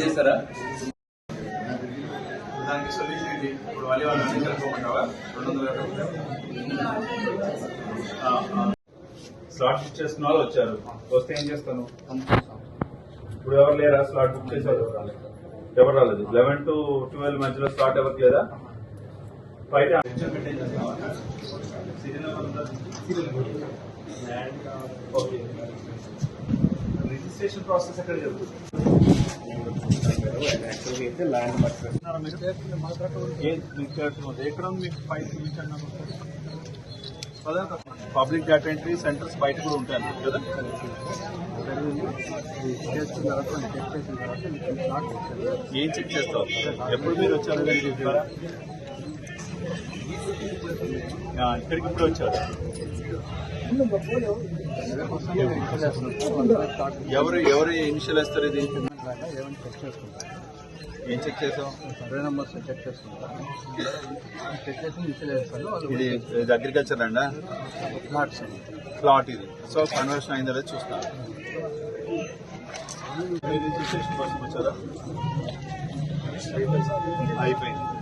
చేస్తారా? దానికి సొల్యూషన్ ఏంటి? ఇప్పుడు వాళ్ళు జరుపుకోమంటావా? 200 స్లాట్ బుక్ చేసుకున్న వాళ్ళు వచ్చారు, వస్తే ఏం చేస్తాను? ఇప్పుడు ఎవరు లేరా? స్లాట్ బుక్ చేశారు, ఎవరు రాలేదు. 11 to 12 మధ్యలో స్లాట్ ఎవరికి లేదా? బయట రిజిస్ట్రేషన్ ప్రాసెస్ ఎక్కడ జరుగుతుంది? ఎక్కడ ఉంది మీకు ఫైల్ చూపించండి. పబ్లిక్ డేటా ఎంట్రీ సెంటర్స్ బయట కూడా ఉంటాయి కదా? ఏం చెక్ చేస్తావు? ఎప్పుడు మీరు వచ్చారు? ఇక్కడికి ఇప్పుడు వచ్చారు. ఎవరు ఇనిషియల్ వేస్తారు? ఇది ఏం చెక్ చేసావు? సర్వే నెంబర్స్ చెక్ చేసుకుంటాను. చెక్ చేసి ఇన్షియల్ వేస్తాను. ఇది అగ్రికల్చర్ అండా? ప్లాట్ ఇది. సో కన్వర్షన్ అయిందో లేదో చూస్తాను. రిజిస్ట్రేషన్ కోసం వచ్చారా? అయిపోయింది.